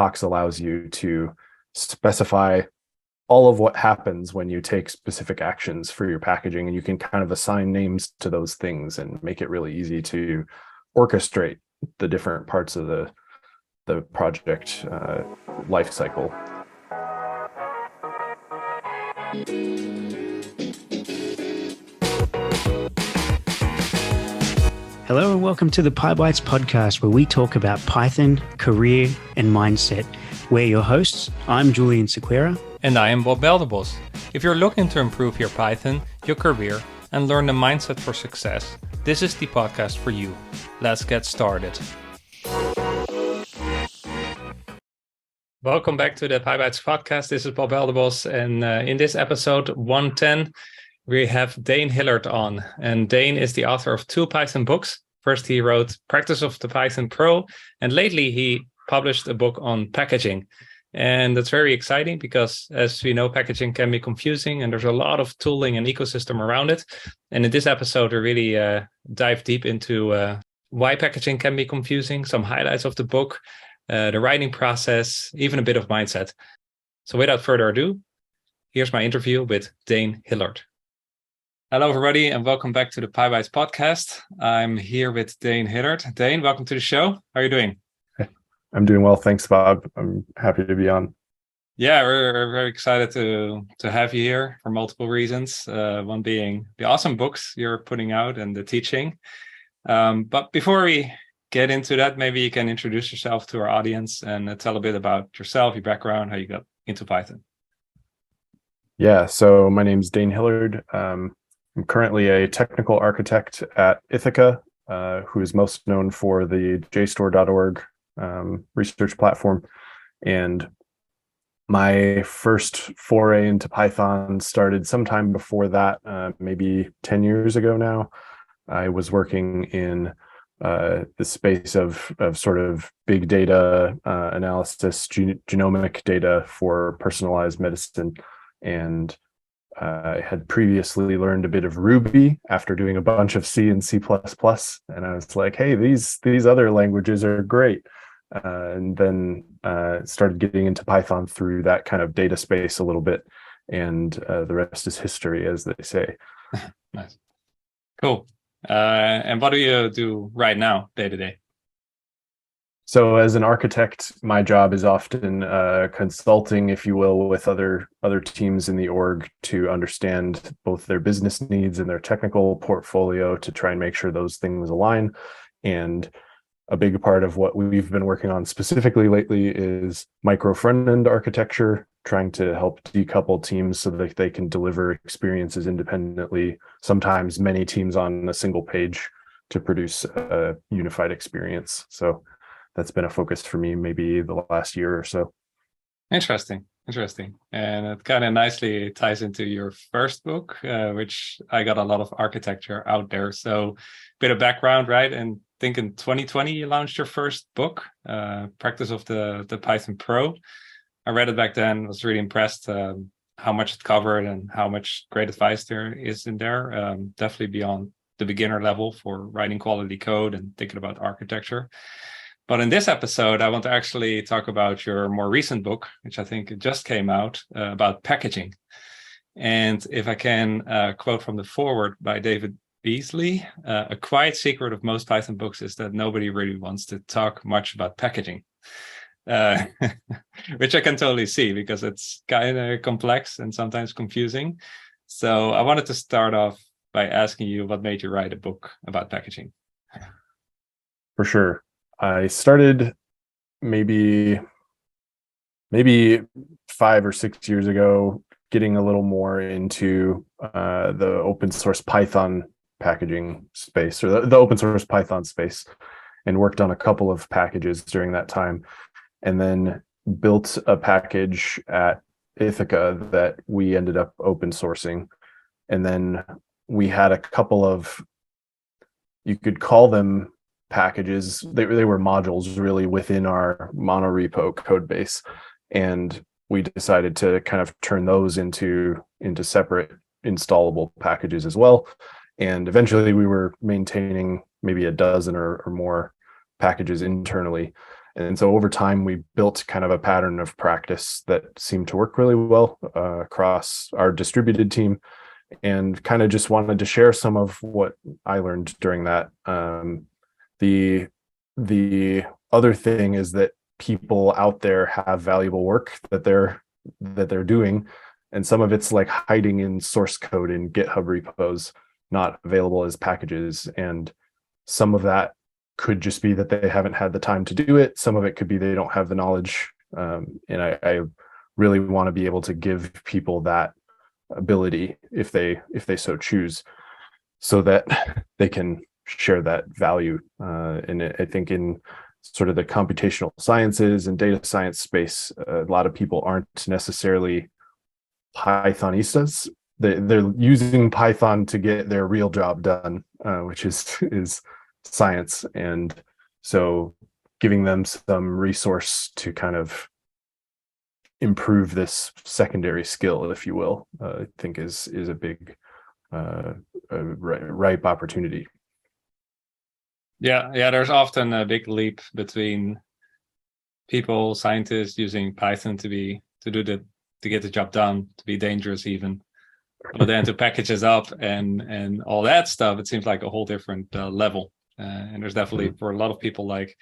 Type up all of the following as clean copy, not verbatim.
Tox allows you to specify all of what happens when you take specific actions for your packaging, and you can kind of assign names to those things and make it really easy to orchestrate the different parts of the project life cycle. Hello and welcome to the Pybites Podcast, where we talk about Python, career, and mindset. We're your hosts. I'm Julian Sequeira. And I am Bob Beldebos. If you're looking to improve your Python, your career, and learn the mindset for success, this is the podcast for you. Let's get started. Welcome back to the Pybites Podcast. This is Bob Beldebos, and in this episode 110, we have Dane Hillard on. And Dane is the author of 2 Python books. First, he wrote Practice of the Python Pro, and lately he published a book on packaging. And that's very exciting because, as we know, packaging can be confusing and there's a lot of tooling and ecosystem around it. And in this episode, we really dive deep into why packaging can be confusing, some highlights of the book, the writing process, even a bit of mindset. So without further ado, here's my interview with Dane Hillard. Hello, everybody, and welcome back to the Pybites Podcast. I'm here with Dane Hillard. Dane, welcome to the show. How are you doing? I'm doing well. Thanks, Bob. I'm happy to be on. Yeah, we're very excited to have you here for multiple reasons. One being the awesome books you're putting out and the teaching. But before we get into that, maybe you can introduce yourself to our audience and tell a bit about yourself, your background, how you got into Python. Yeah, so my name's Dane Hillard. I'm currently a technical architect at Ithaca, who is most known for the JSTOR.org research platform. And my first foray into Python started sometime before that, maybe 10 years ago now. I was working in the space of sort of big data analysis, genomic data for personalized medicine. And I had previously learned a bit of Ruby after doing a bunch of C and C++, and I was like, hey, these other languages are great. And then started getting into Python through that kind of data space a little bit, and the rest is history, as they say. Nice. Cool. And what do you do right now, day to day? So as an architect, my job is often consulting, if you will, with other teams in the org to understand both their business needs and their technical portfolio to try and make sure those things align. And a big part of what we've been working on specifically lately is micro front-end architecture, trying to help decouple teams so that they can deliver experiences independently, sometimes many teams on a single page to produce a unified experience. So that's been a focus for me maybe the last year or so. Interesting. And it kind of nicely ties into your first book, which I got a lot of architecture out there. So bit of background, right? And I think in 2020, you launched your first book, Practice of the Python Pro. I read it back then, was really impressed how much it covered and how much great advice there is in there. Definitely beyond the beginner level for writing quality code and thinking about architecture. But in this episode, I want to actually talk about your more recent book, which I think just came out, about packaging. And if I can quote from the foreword by David Beasley, a quiet secret of most Python books is that nobody really wants to talk much about packaging, which I can totally see because it's kind of complex and sometimes confusing. So I wanted to start off by asking you what made you write a book about packaging. For sure. I started maybe 5 or 6 years ago, getting a little more into the open source Python packaging space, or the open source Python space, and worked on a couple of packages during that time, and then built a package at Ithaca that we ended up open sourcing. And then we had a couple of, you could call them packages. They were modules really within our monorepo code base, and we decided to kind of turn those into separate installable packages as well. And eventually we were maintaining maybe a dozen or more packages internally. And so over time, we built kind of a pattern of practice that seemed to work really well across our distributed team, and kind of just wanted to share some of what I learned during that. The other thing is that people out there have valuable work that they're doing, and some of it's like hiding in source code in GitHub repos, not available as packages. And some of that could just be that they haven't had the time to do it. Some of it could be they don't have the knowledge. And I really want to be able to give people that ability if they so choose, so that they can share that value. And I think in sort of the computational sciences and data science space, a lot of people aren't necessarily Pythonistas. They're using Python to get their real job done, which is science. And so giving them some resource to kind of improve this secondary skill, if you will, I think is a big ripe opportunity. Yeah, there's often a big leap between people, scientists using Python to get the job done, to be dangerous even, but then to package it up and all that stuff, it seems like a whole different level. And there's definitely for a lot of people like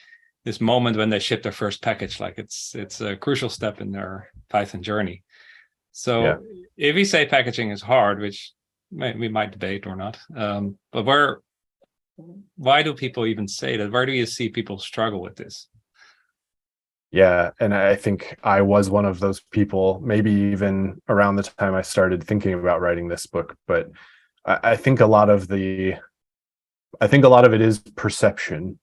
this moment when they ship their first package, like it's a crucial step in their Python journey. So if we say packaging is hard, which we might debate or not, but why do people even say that? Where do you see people struggle with this? Yeah, and I think I was one of those people, maybe even around the time I started thinking about writing this book. But I think a lot of it is perception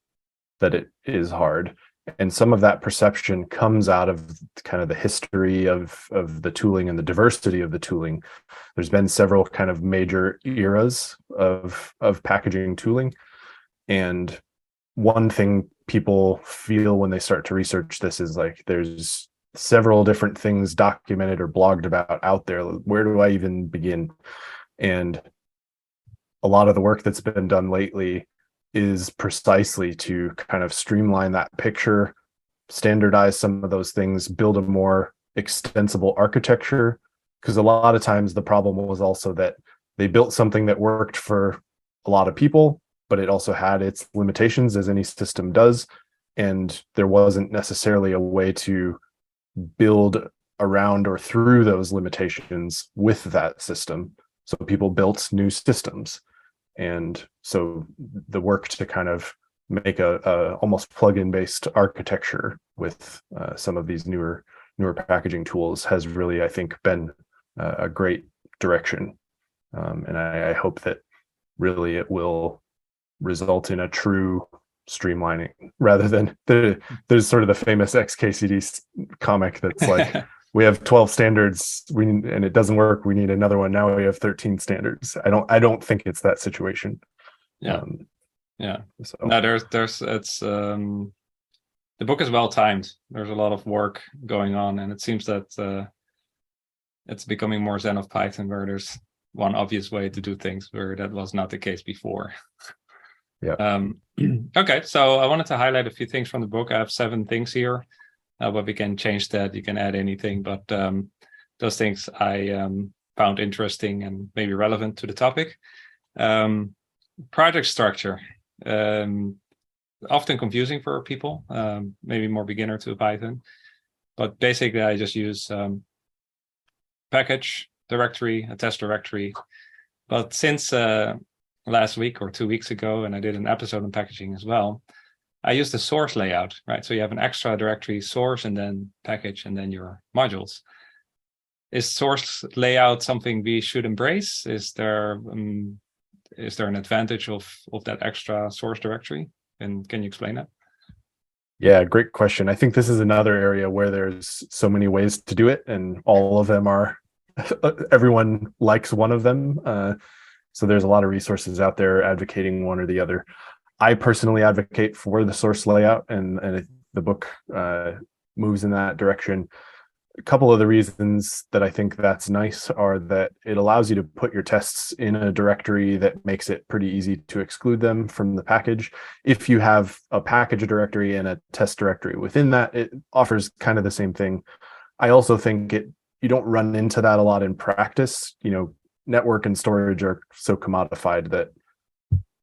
that it is hard. And some of that perception comes out of kind of the history of the tooling and the diversity of the tooling. There's been several kind of major eras of packaging tooling. And one thing people feel when they start to research this is like there's several different things documented or blogged about out there. Where do I even begin? And a lot of the work that's been done lately is precisely to kind of streamline that picture, standardize some of those things, build a more extensible architecture. Because a lot of times the problem was also that they built something that worked for a lot of people, but it also had its limitations, as any system does. And there wasn't necessarily a way to build around or through those limitations with that system. So people built new systems. And so the work to kind of make a almost plugin based architecture with some of these newer packaging tools has really, I think, been a great direction. And I hope that really it will result in a true streamlining rather than there's sort of the famous XKCD comic that's like, we have 12 standards and it doesn't work, we need another one, now we have 13 standards. I don't think it's that situation. So. No, it's the book is well timed. There's a lot of work going on, and it seems that it's becoming more Zen of Python, where there's one obvious way to do things where that was not the case before. Okay, so I wanted to highlight a few things from the book. I have 7 things here, but we can change that. You can add anything, but those things I found interesting and maybe relevant to the topic. Project structure, often confusing for people, maybe more beginner to Python, but basically I just use package directory, a test directory. But since last week or 2 weeks ago, and I did an episode on packaging as well, I use the source layout, right? So you have an extra directory, source, and then package, and then your modules. Is source layout something we should embrace? Is there an advantage of that extra source directory? And can you explain that? Yeah, great question. I think this is another area where there's so many ways to do it, and all of them are, everyone likes one of them. So there's a lot of resources out there advocating one or the other. I personally advocate for the source layout, and the book moves in that direction. a couple of the reasons that I think that's nice are that it allows you to put your tests in a directory that makes it pretty easy to exclude them from the package. If you have a package directory and a test directory within that, it offers kind of the same thing. I also think you don't run into that a lot in practice. Network and storage are so commodified that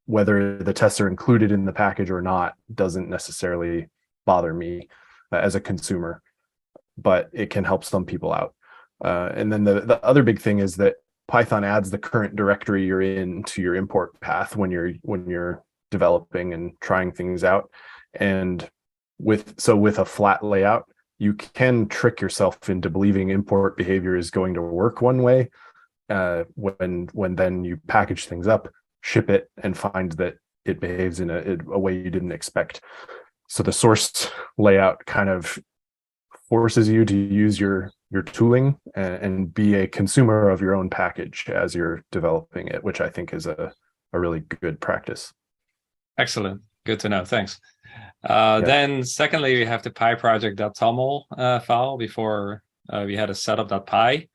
whether the tests are included in the package or not doesn't necessarily bother me as a consumer, but it can help some people out. And then the other big thing is that Python adds the current directory you're in to your import path when you're developing and trying things out. And with a flat layout, you can trick yourself into believing import behavior is going to work one way. When then you package things up, ship it, and find that it behaves in a way you didn't expect. So the source layout kind of forces you to use your tooling and be a consumer of your own package as you're developing it, which I think is a really good practice. Excellent. Good to know. Thanks. Yeah. Then secondly, we have the pyproject.toml file. Before we had a setup.py.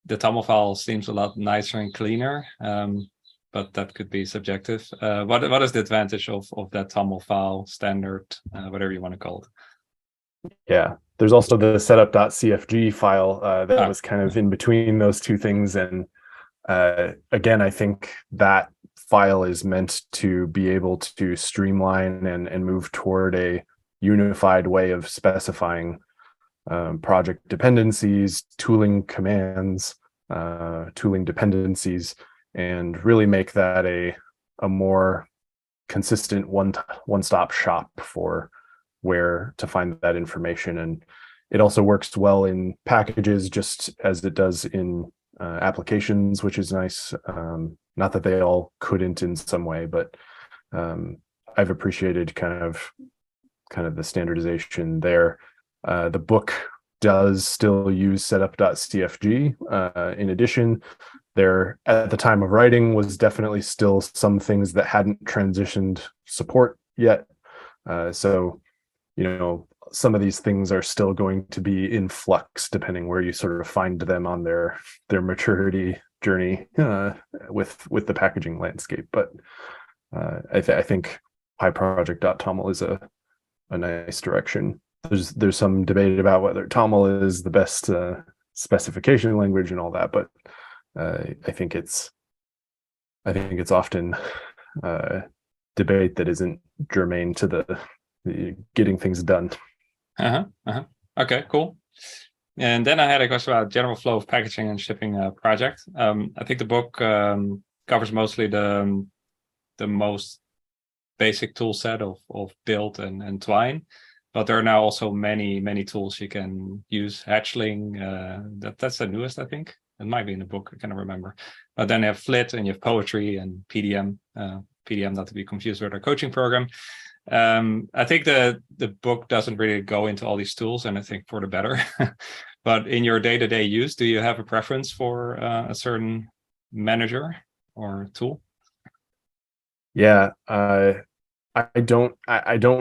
The TOML file seems a lot nicer and cleaner, but that could be subjective. What is the advantage of that TOML file, standard, whatever you want to call it? Yeah, there's also the setup.cfg file that was kind of in between those two things. And again, I think that file is meant to be able to streamline and move toward a unified way of specifying project dependencies, tooling commands, tooling dependencies, and really make that a more consistent one-stop shop for where to find that information. And it also works well in packages, just as it does in applications, which is nice. Not that they all couldn't in some way, but I've appreciated kind of the standardization there. The book does still use setup.cfg. In addition, there at the time of writing was definitely still some things that hadn't transitioned support yet. So, some of these things are still going to be in flux depending where you sort of find them on their maturity journey with the packaging landscape. But I think pyproject.toml is a nice direction. There's some debate about whether TOML is the best specification language and all that, but I think it's often debate that isn't germane to the getting things done. Okay, cool. And then I had a question about general flow of packaging and shipping a project. I think the book covers mostly the most basic tool set of build and twine. But there are now also many tools you can use. Hatchling, that's the newest, I think. It might be in the book, I cannot remember. But then you have Flit and you have Poetry and PDM. PDM, not to be confused with our coaching program. I think the book doesn't really go into all these tools, and I think for the better. But in your day-to-day use, do you have a preference for a certain manager or tool? Yeah, I don't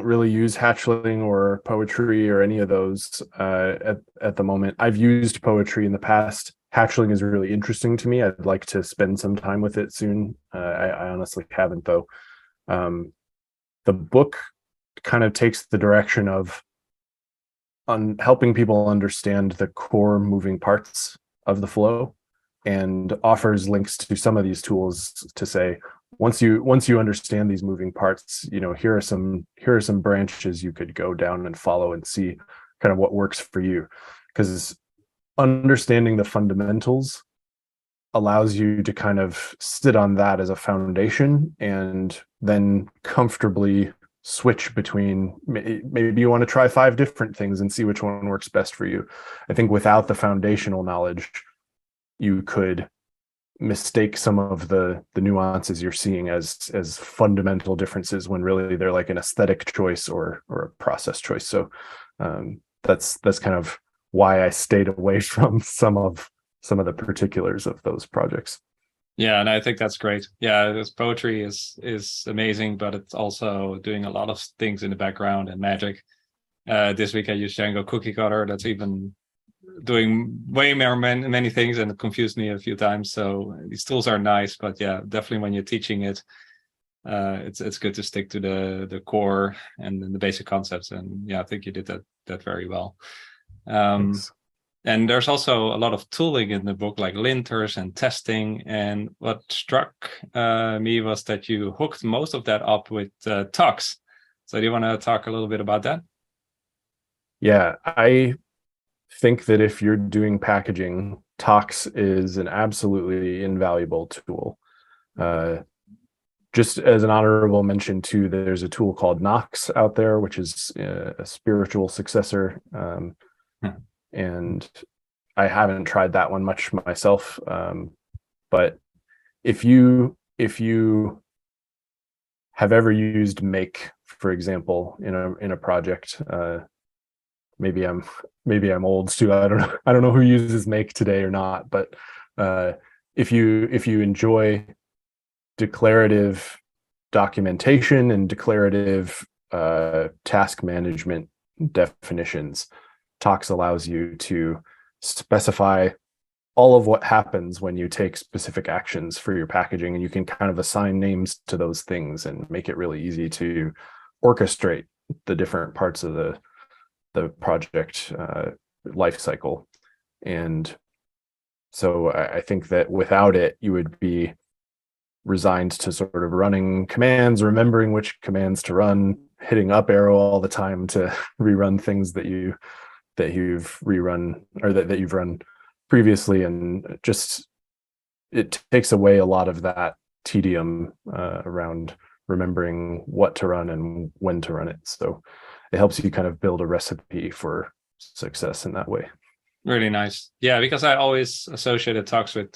really use Hatchling or Poetry or any of those at the moment. I've used Poetry in the past. Hatchling is really interesting to me. I'd like to spend some time with it soon. I honestly haven't, though. The book kind of takes the direction of helping people understand the core moving parts of the flow, and offers links to some of these tools to say, once you understand these moving parts, here are some branches you could go down and follow and see kind of what works for you. Because understanding the fundamentals allows you to kind of sit on that as a foundation and then comfortably switch between, maybe you want to try 5 different things and see which one works best for you. I think without the foundational knowledge, you could mistake some of the nuances you're seeing as fundamental differences when really they're like an aesthetic choice or a process choice. So that's kind of why I stayed away from some of the particulars of those projects. Yeah, and I think that's great. Yeah, this Poetry is amazing, but it's also doing a lot of things in the background and magic. This week I used Django Cookie Cutter. That's even doing way more many things, and it confused me a few times. So these tools are nice, but yeah, definitely when you're teaching it, it's good to stick to the core and the basic concepts. And yeah, I think you did that very well. Thanks. And there's also a lot of tooling in the book, like linters and testing. And what struck me was that you hooked most of that up with talks. So do you want to talk a little bit about that? Yeah, I think that if you're doing packaging, Tox is an absolutely invaluable tool. Just as an honorable mention too, there's a tool called Knox out there, which is a spiritual successor. And I haven't tried that one much myself. But if you have ever used Make, for example, in a project, maybe I'm old too. I don't know who uses Make today or not, but if you enjoy declarative documentation and declarative task management definitions, Tox allows you to specify all of what happens when you take specific actions for your packaging, and you can kind of assign names to those things and make it really easy to orchestrate the different parts of the project life cycle. And so I think that without it, you would be resigned to sort of running commands, remembering which commands to run, hitting up arrow all the time to rerun things that you've rerun or that you've run previously, and just it takes away a lot of that tedium around remembering what to run and when to run it. So it helps you kind of build a recipe for success in that way. Really nice. Yeah, because I always associated talks with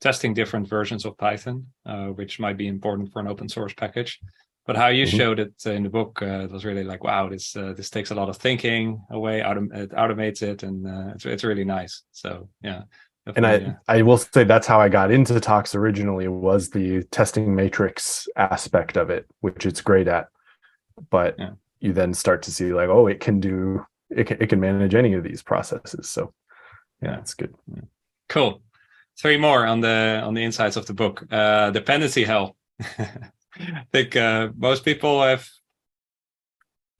testing different versions of Python, which might be important for an open source package. But how you showed it in the book, it was really like, wow, this takes a lot of thinking away, it automates it, and it's really nice. So yeah. And I will say that's how I got into Tox originally, was the testing matrix aspect of it, which it's great at. But you then start to see like, oh, it can manage any of these processes. So yeah, it's good. Cool. 3 more on the insides of the book. Dependency hell. I think most people have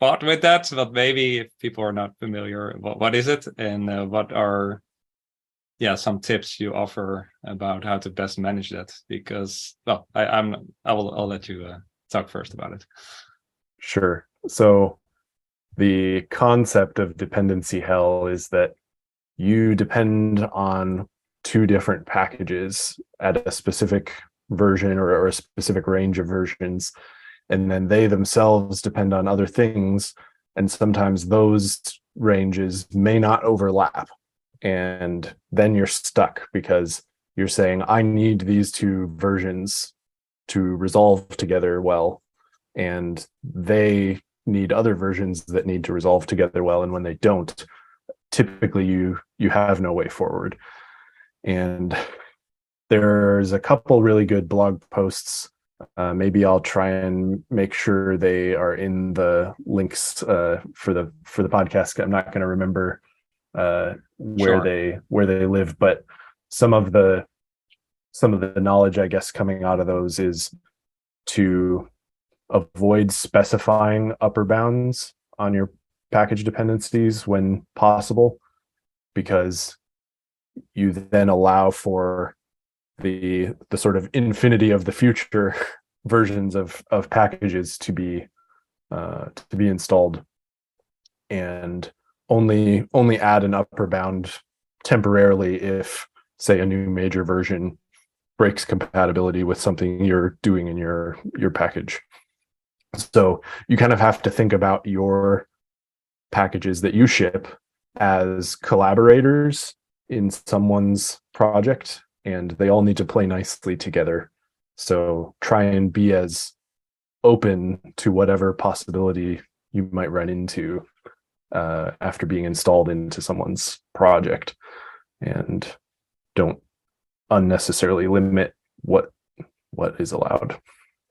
fought with that, but maybe if people are not familiar, what is it, and what are some tips you offer about how to best manage that? Because I'll let you talk first about it. Sure. So the concept of dependency hell is that you depend on 2 different packages at a specific version or a specific range of versions, and then they themselves depend on other things, and sometimes those ranges may not overlap, and then you're stuck because you're saying, I need these 2 versions to resolve together well, and they need other versions that need to resolve together well, and when they don't, typically you have no way forward. And there's a couple really good blog posts. Maybe I'll try and make sure they are in the links for the podcast. I'm not going to remember where they live, but some of the knowledge, I guess, coming out of those is to avoid specifying upper bounds on your package dependencies when possible, because you then allow for the sort of infinity of the future versions of packages to be installed, and only add an upper bound temporarily if, say, a new major version breaks compatibility with something you're doing in your package. So you kind of have to think about your packages that you ship as collaborators in someone's project, and they all need to play nicely together. So try and be as open to whatever possibility you might run into after being installed into someone's project, and don't unnecessarily limit what is allowed.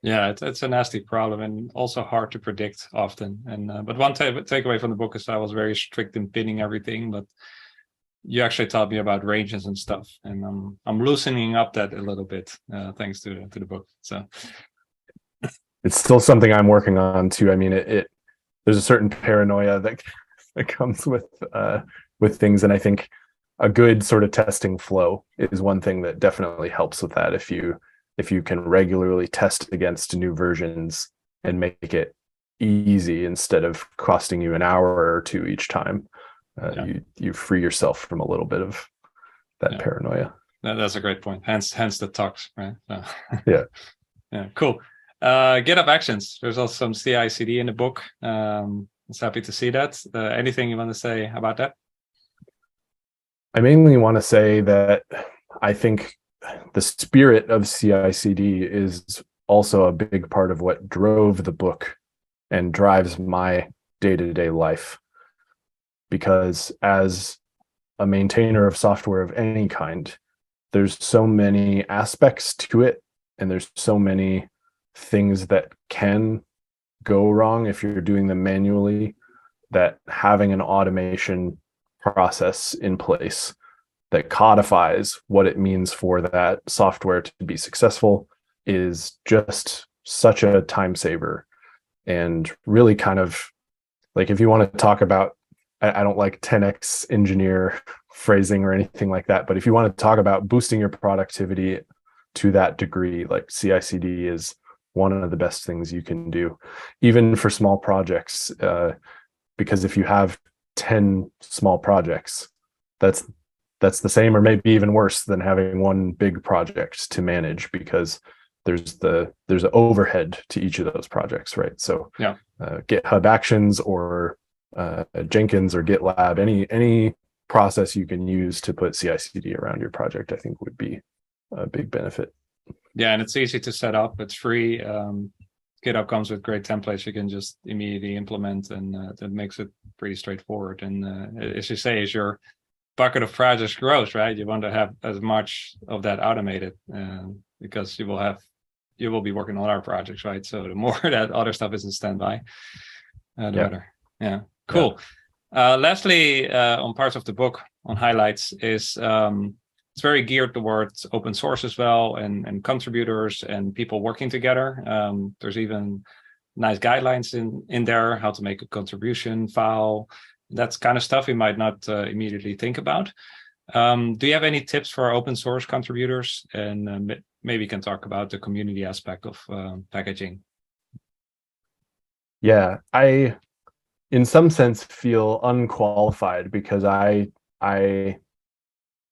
Yeah, it's a nasty problem and also hard to predict often. And but one takeaway from the book is I was very strict in pinning everything, but you actually taught me about ranges and stuff, and I'm loosening up that a little bit thanks to the book. So It's still something I'm working on too. I mean, there's a certain paranoia that comes with things, and I think a good sort of testing flow is one thing that definitely helps with that. If you can regularly test against new versions and make it easy instead of costing you an hour or two each time, you free yourself from a little bit of that paranoia. That's a great point. Hence the talks, right? So, yeah. Yeah, cool. GitHub Actions. There's also some CICD in the book. I was happy to see that. Anything you want to say about that? I mainly want to say that I think the spirit of CICD is also a big part of what drove the book and drives my day-to-day life. Because as a maintainer of software of any kind, there's so many aspects to it, and there's so many things that can go wrong if you're doing them manually, that having an automation process in place that codifies what it means for that software to be successful is just such a time saver. And really kind of like, if you want to talk about, I don't like 10x engineer phrasing or anything like that, but if you want to talk about boosting your productivity to that degree, like CICD is one of the best things you can do, even for small projects. Because if you have 10 small projects, that's the same or maybe even worse than having one big project to manage, because there's an overhead to each of those projects, right? So GitHub Actions or Jenkins or GitLab, any process you can use to put CI/CD around your project, I think would be a big benefit. Yeah, and it's easy to set up. It's free. GitHub comes with great templates you can just immediately implement, and that makes it pretty straightforward. And as you say, as your bucket of projects grows, right, you want to have as much of that automated, because you will be working on other projects, right? So the more that other stuff is in standby, the better. Yeah, cool. Lastly, on parts of the book, on highlights, is it's very geared towards open source as well, and contributors and people working together. There's even nice guidelines in there, how to make a contribution file. That's kind of stuff you might not immediately think about. Do you have any tips for open source contributors? And maybe you can talk about the community aspect of packaging. Yeah, I, in some sense, feel unqualified because I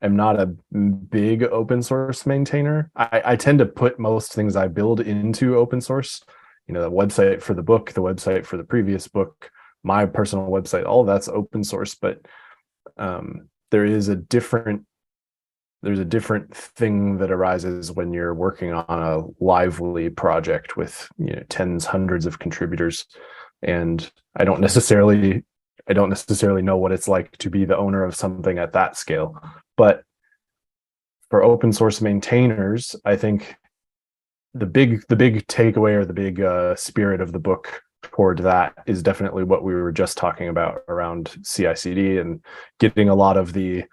am not a big open source maintainer. I tend to put most things I build into open source. You know, the website for the book, the website for the previous book, my personal website, all of that's open source. But there's a different thing that arises when you're working on a lively project with, you know, tens, hundreds of contributors. And I don't necessarily know what it's like to be the owner of something at that scale. But for open source maintainers, I think the big takeaway, or the big spirit of the book toward that, is definitely what we were just talking about around CI/CD and getting a lot of the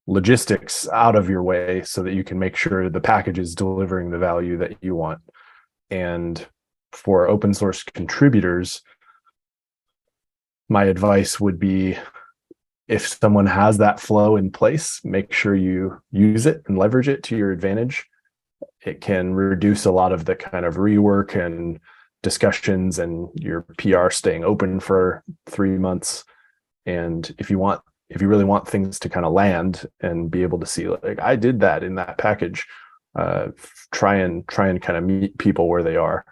logistics out of your way so that you can make sure the package is delivering the value that you want. And for open source contributors, my advice would be, if someone has that flow in place, make sure you use it and leverage it to your advantage. It can reduce a lot of the kind of rework and discussions and your PR staying open for 3 months. And if you really want things to kind of land and be able to see, like, I did that in that package, try and kind of meet people where they are,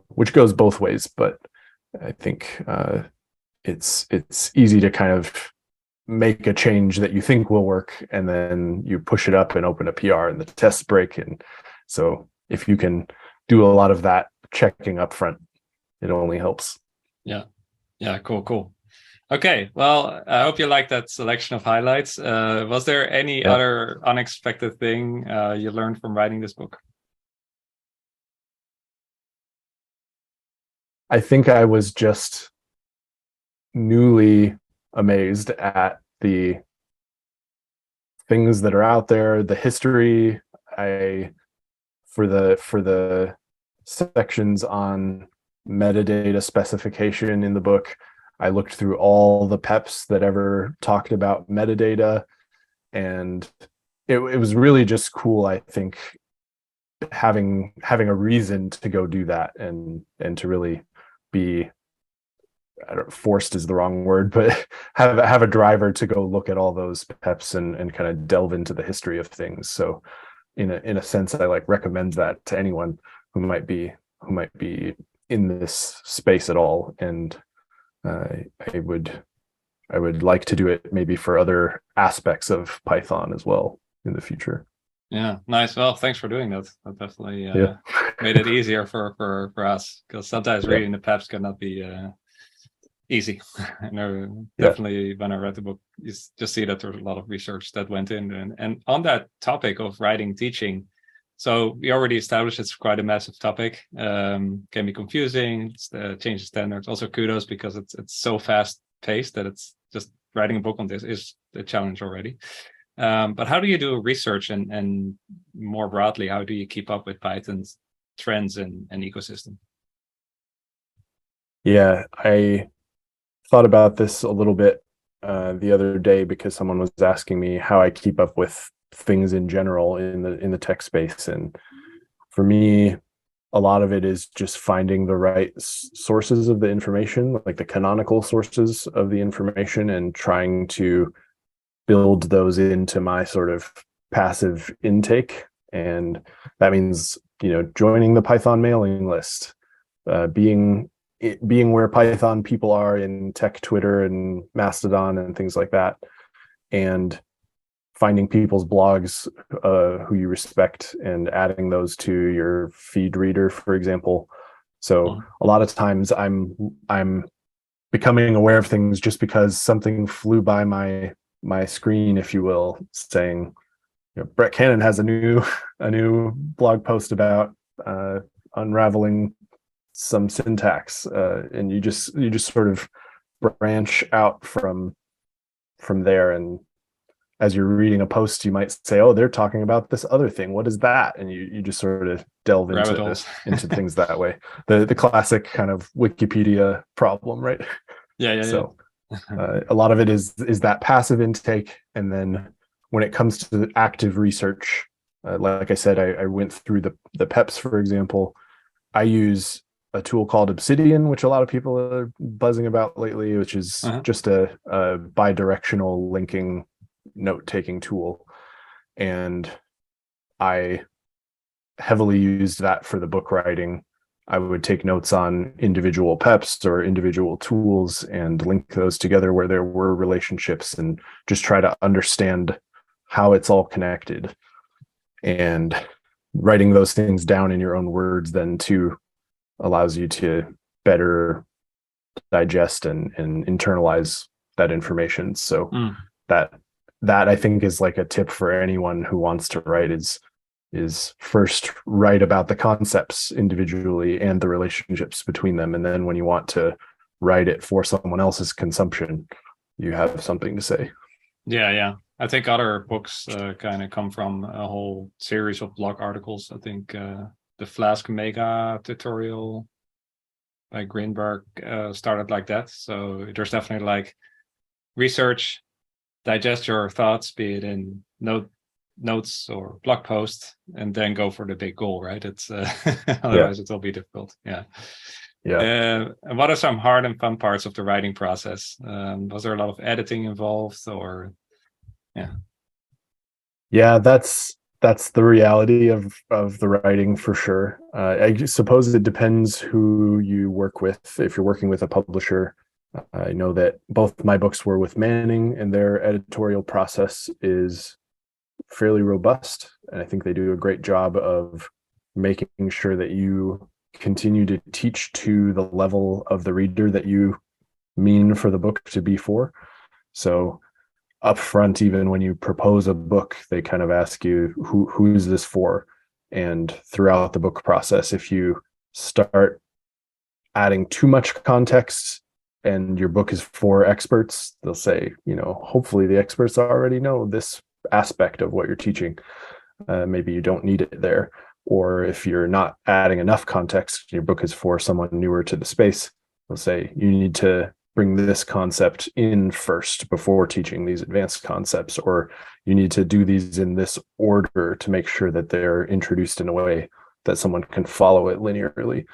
which goes both ways. But I think it's easy to kind of make a change that you think will work, and then you push it up and open a PR and the tests break. And so if you can do a lot of that checking up front, it only helps. Yeah. Cool. Okay, well, I hope you liked that selection of highlights. Was there any other unexpected thing you learned from writing this book? I think I was just newly amazed at the things that are out there, the history. For the sections on metadata specification in the book, I looked through all the PEPs that ever talked about metadata, and it was really just cool, I think, having a reason to go do that, and to really be, I don't, forced is the wrong word, but have a driver to go look at all those PEPs and kind of delve into the history of things. So in a sense, I like recommend that to anyone who might be in this space at all. And I would like to do it maybe for other aspects of Python as well in the future. Yeah, nice. Well, thanks for doing that. That definitely made it easier for us, because sometimes reading the PEPs cannot be easy. And definitely when I read the book, you just see that there's a lot of research that went in. And on that topic of writing, teaching, so we already established it's quite a massive topic. Can be confusing. It's change the standards. Also, kudos, because it's so fast paced that it's just writing a book on this is a challenge already. But how do you do research, and more broadly, how do you keep up with Python's trends and ecosystem? Yeah, I thought about this a little bit the other day, because someone was asking me how I keep up with things in general in the tech space. And for me, a lot of it is just finding the right sources of the information, like the canonical sources of the information, and trying to build those into my sort of passive intake. And that means, joining the Python mailing list, being where Python people are in tech Twitter and Mastodon and things like that, and finding people's blogs who you respect and adding those to your feed reader, for example. So a lot of times I'm becoming aware of things just because something flew by my screen, if you will, saying, Brett Cannon has a new blog post about unraveling some syntax, and you just sort of branch out from there. And as you're reading a post, you might say, oh, they're talking about this other thing, what is that? And you just sort of delve into things that way. The classic kind of Wikipedia problem, right? So a lot of it is that passive intake. And then when it comes to active research, like I said, I went through the PEPs, for example. I use a tool called Obsidian, which a lot of people are buzzing about lately, which is just a bi-directional linking note-taking tool. And I heavily used that for the book writing. I would take notes on individual PEPs or individual tools and link those together where there were relationships, and just try to understand how it's all connected. And writing those things down in your own words then too allows you to better digest and internalize that information. So that I think is like a tip for anyone who wants to write, is first write about the concepts individually and the relationships between them. And then when you want to write it for someone else's consumption, you have something to say. Yeah. I think other books kind of come from a whole series of blog articles. I think the Flask Mega tutorial by Greenberg started like that. So there's definitely like research, digest your thoughts, be it in notes or blog posts, and then go for the big goal, right? It's otherwise it will be difficult. And what are some hard and fun parts of the writing process? Was there a lot of editing involved, or that's the reality of the writing, for sure. I suppose it depends who you work with. If you're working with a publisher, I know that both my books were with Manning, and their editorial process is fairly robust. And I think they do a great job of making sure that you continue to teach to the level of the reader that you mean for the book to be for. So up front, even when you propose a book, they kind of ask you, who is this for? And throughout the book process, if you start adding too much context and your book is for experts, they'll say, hopefully the experts already know this aspect of what you're teaching. Maybe you don't need it there. Or if you're not adding enough context, your book is for someone newer to the space, they'll say you need to bring this concept in first before teaching these advanced concepts, or you need to do these in this order to make sure that they're introduced in a way that someone can follow it linearly.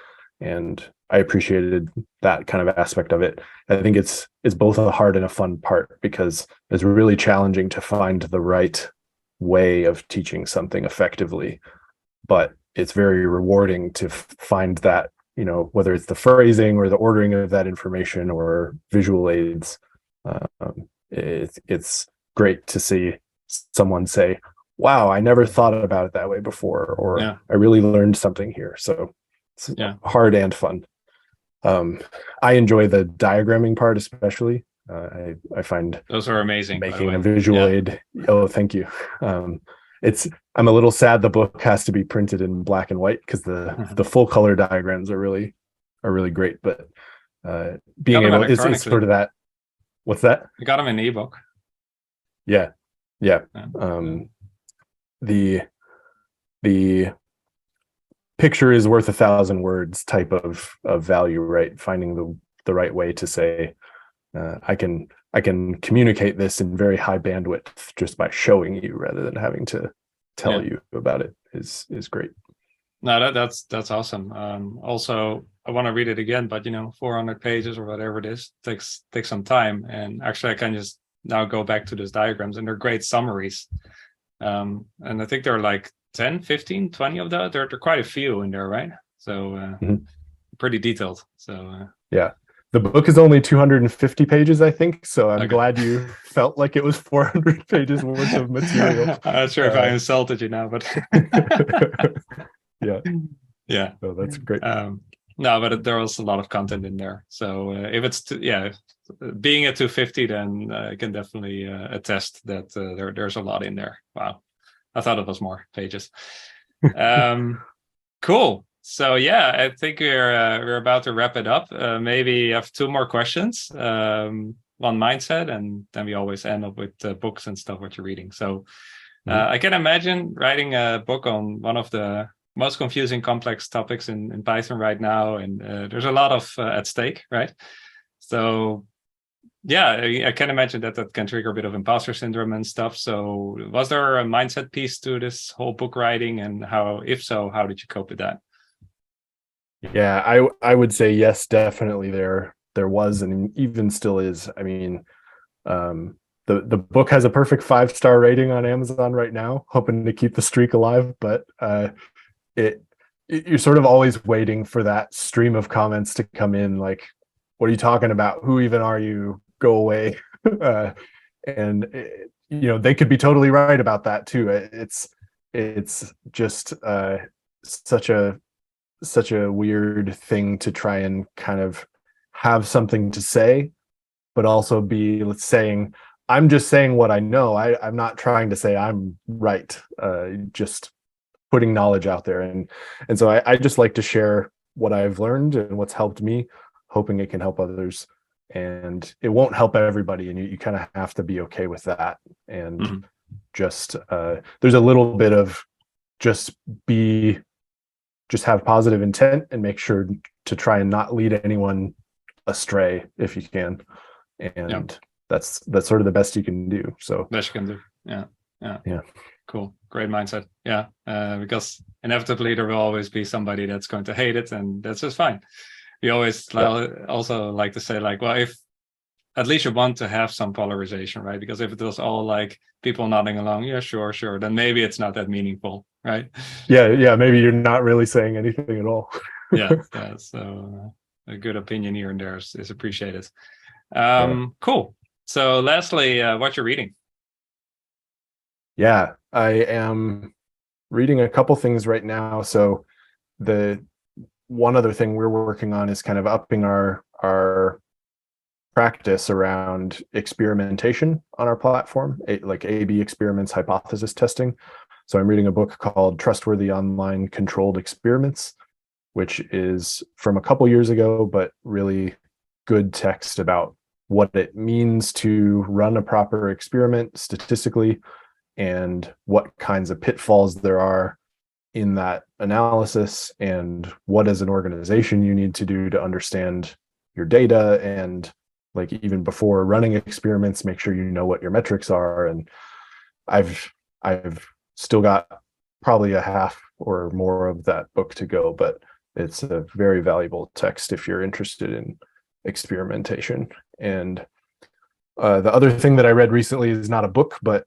And I appreciated that kind of aspect of it. I think it's both a hard and a fun part, because it's really challenging to find the right way of teaching something effectively, but it's very rewarding to find that, whether it's the phrasing or the ordering of that information or visual aids. It's great to see someone say, wow, I never thought about it that way before, or I really learned something here. So it's hard and fun. I enjoy the diagramming part especially. I find those are amazing. Making a visual aid. Oh, thank you. I'm a little sad the book has to be printed in black and white, because the full color diagrams are really great. But being able, it's sort of that. What's that? You got them in ebook. Yeah. The picture is worth 1,000 words type of value, right? Finding the right way to say, I can communicate this in very high bandwidth just by showing you rather than having to tell you about it is great. No, that's awesome. Also, I want to read it again, but 400 pages or whatever it is takes some time. And actually, I can just now go back to those diagrams, and they're great summaries. And I think there are like 10, 15, 20 of that. There are quite a few in there, right? So pretty detailed. So yeah. The book is only 250 pages, I think. So I'm glad you felt like it was 400 pages worth of material. I'm not sure if I insulted you now, but yeah. Oh, that's great. No, but there was a lot of content in there. So if it's being at 250, then I can definitely attest that there's a lot in there. Wow, I thought it was more pages. Cool. So I think we're about to wrap it up. Maybe I have two more questions on mindset, and then we always end up with books and stuff what you're reading. So I can imagine writing a book on one of the most confusing, complex topics in Python right now, and there's a lot of at stake, right? So I can imagine that can trigger a bit of imposter syndrome and stuff. So was there a mindset piece to this whole book writing, and if so, how did you cope with that? Yeah, I would say yes, definitely there was, and even still is. I mean, the book has a perfect 5-star rating on Amazon right now, hoping to keep the streak alive, but you're sort of always waiting for that stream of comments to come in, like, what are you talking about? Who even are you? Go away. And they could be totally right about that too. It's just such a weird thing to try and kind of have something to say, but also be saying, I'm just saying what I know. I'm not trying to say I'm right. Just putting knowledge out there. And so I just like to share what I've learned and what's helped me, hoping it can help others. And it won't help everybody. And you kind of have to be okay with that. And just, there's a little bit of just have positive intent and make sure to try and not lead anyone astray if you can. And that's sort of the best you can do. So best you can do. Yeah. Cool. Great mindset. Yeah. Because inevitably there will always be somebody that's going to hate it, and that's just fine. We always also like to say, like, well, if at least you want to have some polarization, right? Because if it was all like people nodding along, yeah, sure, then maybe it's not that meaningful, right? Yeah. Maybe you're not really saying anything at all. yeah. So a good opinion here and there is appreciated. Cool. So lastly, what you're reading? Yeah, I am reading a couple things right now. So the one other thing we're working on is kind of upping our practice around experimentation on our platform, like A/B experiments, hypothesis testing. So I'm reading a book called Trustworthy Online Controlled Experiments, which is from a couple years ago, but really good text about what it means to run a proper experiment statistically and what kinds of pitfalls there are in that analysis, and what as an organization you need to do to understand your data, and like even before running experiments, make sure you know what your metrics are. And I've still got probably a half or more of that book to go, but it's a very valuable text if you're interested in experimentation. And the other thing that I read recently is not a book, but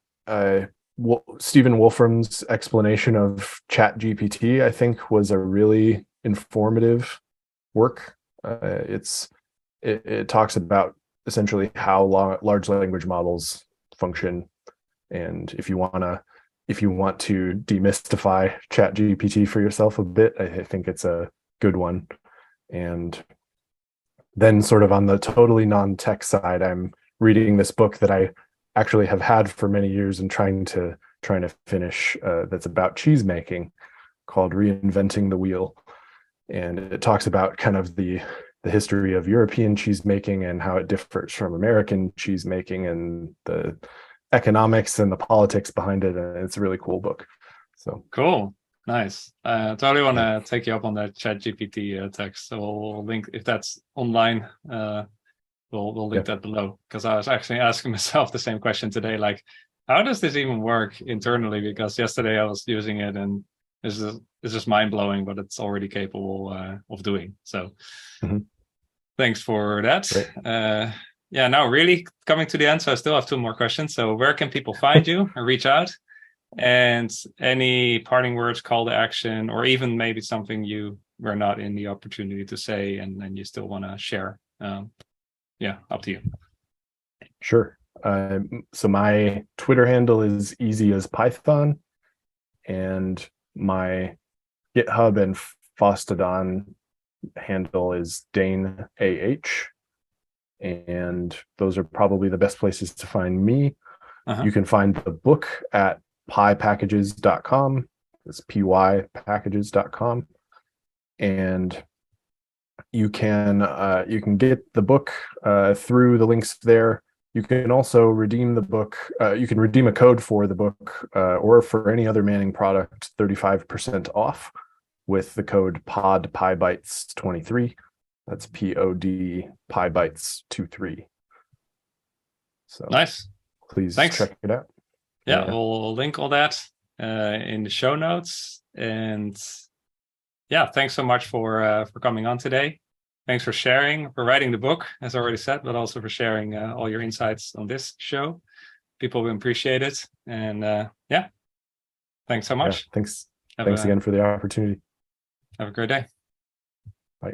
Stephen Wolfram's explanation of ChatGPT, I think, was a really informative work. It talks about essentially how large language models function, and if you want to demystify ChatGPT for yourself a bit, I think it's a good one. And then, sort of on the totally non-tech side, I'm reading this book that I actually have had for many years and trying to finish, that's about cheese making, called Reinventing the Wheel. And it talks about kind of the history of European cheese making and how it differs from American cheese making, and the economics and the politics behind it. And it's a really cool book. So cool. Nice. Totally want to take you up on that ChatGPT text. So we'll link, if that's online, we'll link that below, because I was actually asking myself the same question today, like, how does this even work internally? Because yesterday I was using it and it's just mind-blowing what it's already capable of doing. So thanks for that. Now really coming to the end, so I still have 2 more questions. So where can people find you and reach out? And any parting words, call to action, or even maybe something you were not in the opportunity to say and you still want to share? Up to you. Sure. So my Twitter handle is easy as Python, and my GitHub and Fosstodon handle is Dane AH. And those are probably the best places to find me. You can find the book at pypackages.com. It's pypackages.com. And you can get the book through the links there. You can also redeem the book. You can redeem a code for the book or for any other Manning product, 35% off, with the code POD_PYBITES23. That's POD PYBITES23. So nice. Please check it out. Yeah, we'll link all that in the show notes. And thanks so much for coming on today. Thanks for sharing, for writing the book, as I already said, but also for sharing all your insights on this show. People will appreciate it. And thanks so much. Thanks again for the opportunity. Have a great day. Bye.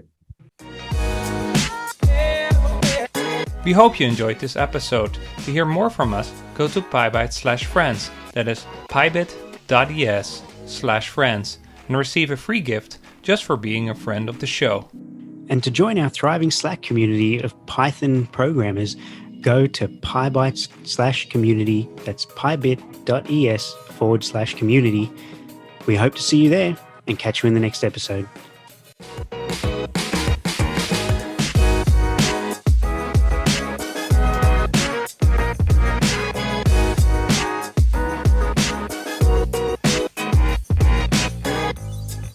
We hope you enjoyed this episode. To hear more from us, go to Pybites/friends. That is pybit.es/friends, and receive a free gift just for being a friend of the show. And to join our thriving Slack community of Python programmers, go to pybites/community. That's pybit.es/community. We hope to see you there and catch you in the next episode.